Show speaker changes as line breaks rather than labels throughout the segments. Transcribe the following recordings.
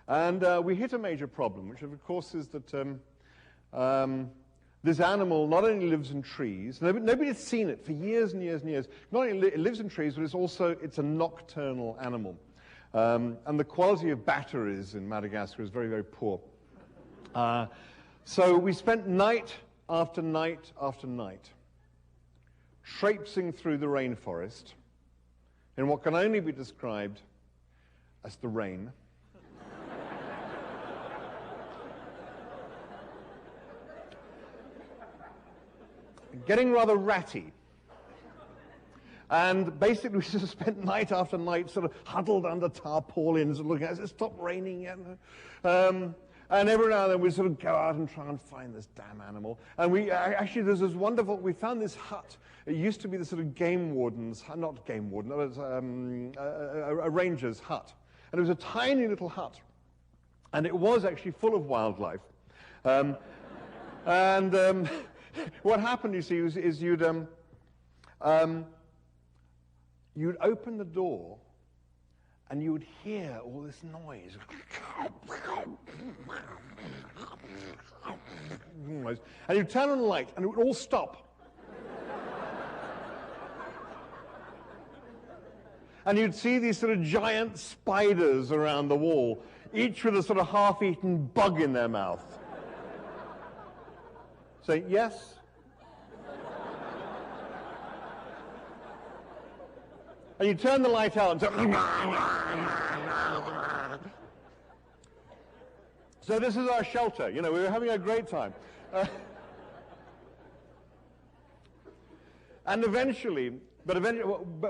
And we hit a major problem, which of course is that this animal not only lives in trees, nobody had seen it for years and years and years. Not only it lives in trees, but it's a nocturnal animal. And the quality of batteries in Madagascar is very, very poor. So we spent night after night after night traipsing through the rainforest in what can only be described as the rain. Getting rather ratty. And basically, we just spent night after night sort of huddled under tarpaulins and looking at it. Has it stopped raining yet? And every now and then we'd sort of go out and try and find this damn animal. And actually, there's this wonderful, we found this hut. It used to be the sort of game warden's, not game warden, it was a ranger's hut. And it was a tiny little hut. And it was actually full of wildlife. What happened, you see, is you'd open the door and you would hear all this noise. And you'd turn on the light and it would all stop. And you'd see these sort of giant spiders around the wall, each with a sort of half-eaten bug in their mouth. Say, yes? And you turn the light out and say, so this is our shelter. You know, we were having a great time. And eventually, but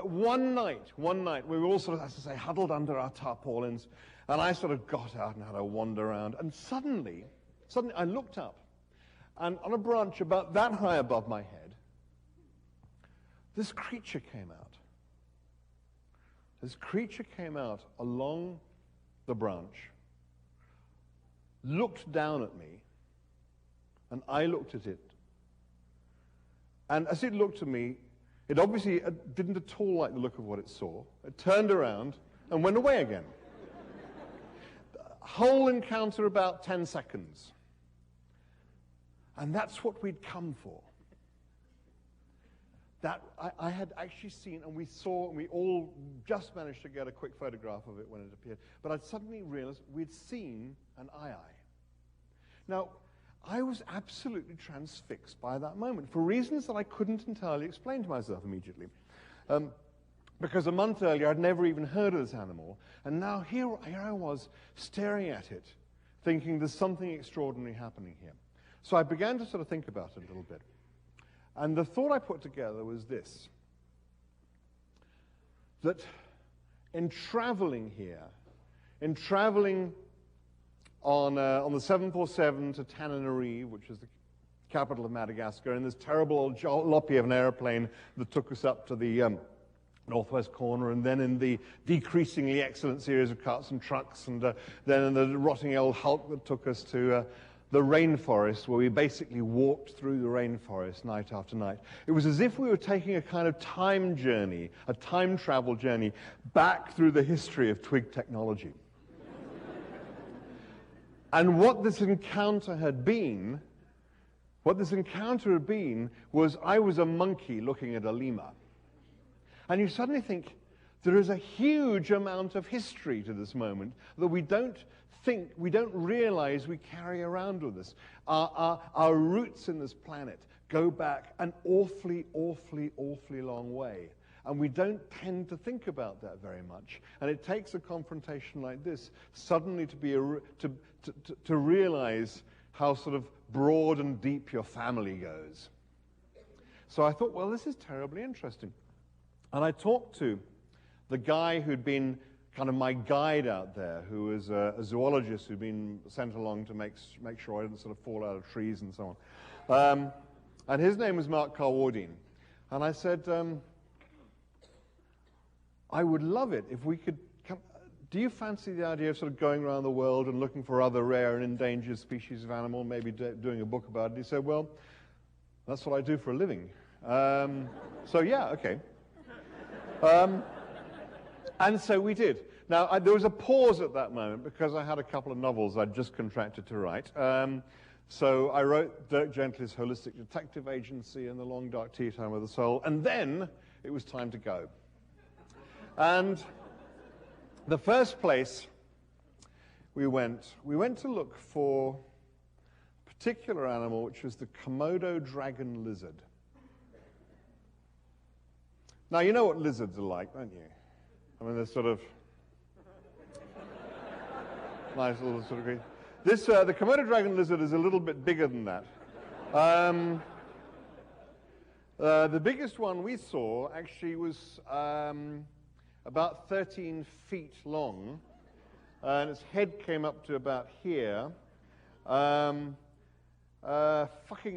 one night, we were all sort of, as I say, huddled under our tarpaulins, and I sort of got out and had a wander around, and suddenly I looked up, and on a branch about that high above my head, this creature came out. This creature came out along the branch, looked down at me, and I looked at it. And as it looked at me, it obviously didn't at all like the look of what it saw. It turned around and went away again. Whole encounter about 10 seconds. And that's what we'd come for. That I had actually seen, and we all just managed to get a quick photograph of it when it appeared, but I'd suddenly realized we'd seen an aye-aye. Now, I was absolutely transfixed by that moment, for reasons that I couldn't entirely explain to myself immediately. Because a month earlier, I'd never even heard of this animal, and now here I was, staring at it, thinking there's something extraordinary happening here. So I began to sort of think about it a little bit. And the thought I put together was this, that in traveling here, in traveling on the 747 to Tananarive, which is the capital of Madagascar, in this terrible old jalopy of an airplane that took us up to the northwest corner, and then in the decreasingly excellent series of carts and trucks, and then in the rotting old hulk that took us to the rainforest, where we basically walked through the rainforest night after night. It was as if we were taking a kind of time journey, a time travel journey, back through the history of twig technology. And what this encounter had been was I was a monkey looking at a lemur. And you suddenly think, there is a huge amount of history to this moment that we don't realize we carry around with us. Our roots in this planet go back an awfully, awfully, awfully long way. And we don't tend to think about that very much. And it takes a confrontation like this suddenly to realize how sort of broad and deep your family goes. So I thought, well, this is terribly interesting. And I talked to the guy who'd been kind of my guide out there, who was a zoologist who'd been sent along to make sure I didn't sort of fall out of trees and so on. And his name was Mark Carwardine. And I said, I would love it if we could come. Do you fancy the idea of sort of going around the world and looking for other rare and endangered species of animal, maybe doing a book about it? He said, well, that's what I do for a living. So yeah, okay. And so we did. Now, there was a pause at that moment because I had a couple of novels I'd just contracted to write. So I wrote Dirk Gently's Holistic Detective Agency and The Long Dark Tea Time of the Soul, and then it was time to go. And the first place we went to look for a particular animal, which was the Komodo dragon lizard. Now, you know what lizards are like, don't you? I mean, they're sort of nice little sort of green. This, the Komodo dragon lizard is a little bit bigger than that. The biggest one we saw actually was about 13 feet long, and its head came up to about here. Fucking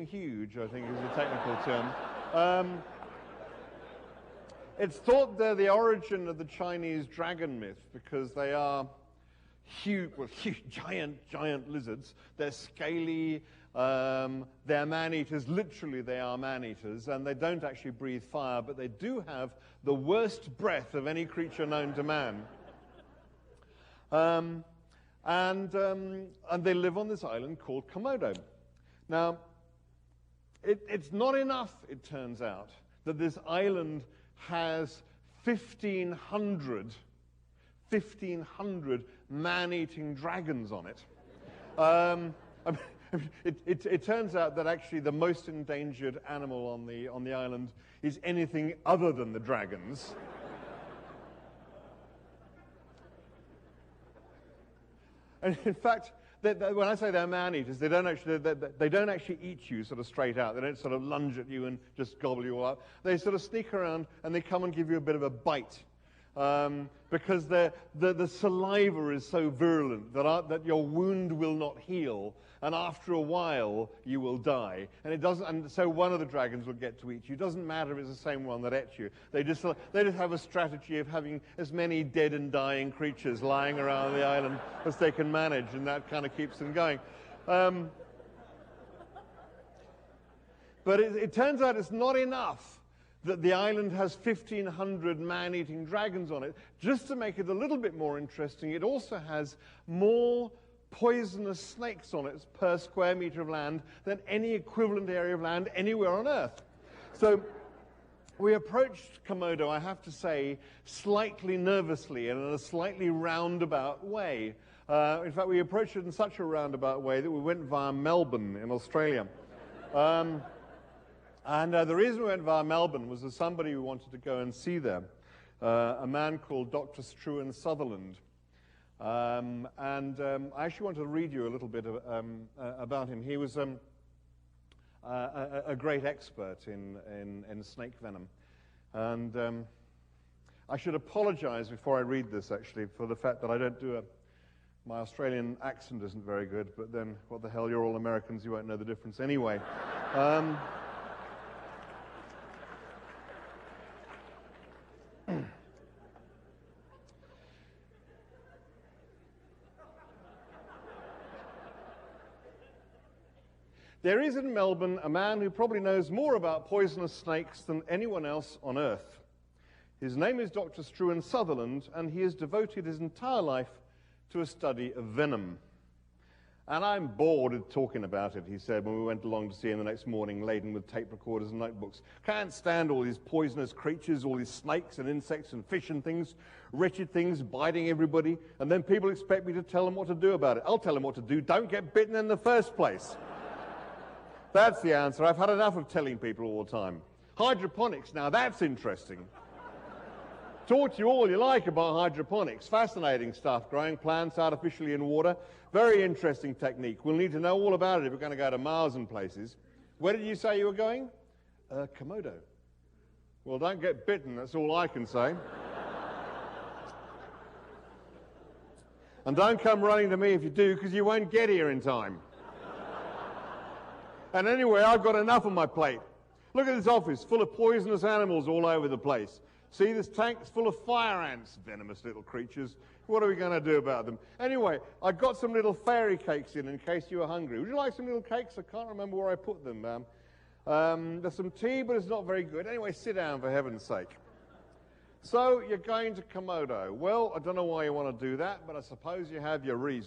huge, I think, is the technical term. It's thought they're the origin of the Chinese dragon myth because they are huge, well, huge, giant lizards. They're scaly, they're man-eaters. Literally, they are man-eaters, and they don't actually breathe fire, but they do have the worst breath of any creature known to man. And they live on this island called Komodo. Now, it's not enough, it turns out, that this island has 1,500 man-eating dragons on it. It turns out that actually the most endangered animal on the island is anything other than the dragons. And in fact, when I say they're man-eaters, they don't actually eat you sort of straight out. They don't sort of lunge at you and just gobble you up. They sort of sneak around and they come and give you a bit of a bite. Because the saliva is so virulent that your wound will not heal, and after a while you will die. And it doesn't. And so one of the dragons will get to eat you. It doesn't matter if it's the same one that ate you. They just have a strategy of having as many dead and dying creatures lying around the island as they can manage, and that kind of keeps them going. But it turns out it's not enough that the island has 1,500 man-eating dragons on it. Just to make it a little bit more interesting, it also has more poisonous snakes on it per square meter of land than any equivalent area of land anywhere on Earth. So we approached Komodo, I have to say, slightly nervously and in a slightly roundabout way. In fact, we approached it in such a roundabout way that we went via Melbourne in Australia. And the reason we went via Melbourne was there's somebody we wanted to go and see there, a man called Dr. Struan Sutherland. I actually want to read you a little bit about him. He was a great expert in snake venom. And I should apologize before I read this, actually, for the fact that I don't do my Australian accent isn't very good, but then, what the hell, you're all Americans, you won't know the difference anyway. There is in Melbourne a man who probably knows more about poisonous snakes than anyone else on Earth. His name is Dr. Struan Sutherland, and he has devoted his entire life to a study of venom. And I'm bored of talking about it, he said when we went along to see him the next morning, laden with tape recorders and notebooks. Can't stand all these poisonous creatures, all these snakes and insects and fish and things, wretched things biting everybody, and then people expect me to tell them what to do about it. I'll tell them what to do. Don't get bitten in the first place. That's the answer. I've had enough of telling people all the time. Hydroponics, now that's interesting. Talk to you all you like about hydroponics. Fascinating stuff, growing plants artificially in water. Very interesting technique. We'll need to know all about it if we're going to go to Mars and places. Where did you say you were going? Komodo. Well, don't get bitten, that's all I can say. And don't come running to me if you do, because you won't get here in time. And anyway, I've got enough on my plate. Look at this office, full of poisonous animals all over the place. See, this tank's full of fire ants, venomous little creatures. What are we going to do about them? Anyway, I got some little fairy cakes in case you were hungry. Would you like some little cakes? I can't remember where I put them. There's some tea, but it's not very good. Anyway, sit down, for heaven's sake. So you're going to Komodo. Well, I don't know why you want to do that, but I suppose you have your reasons.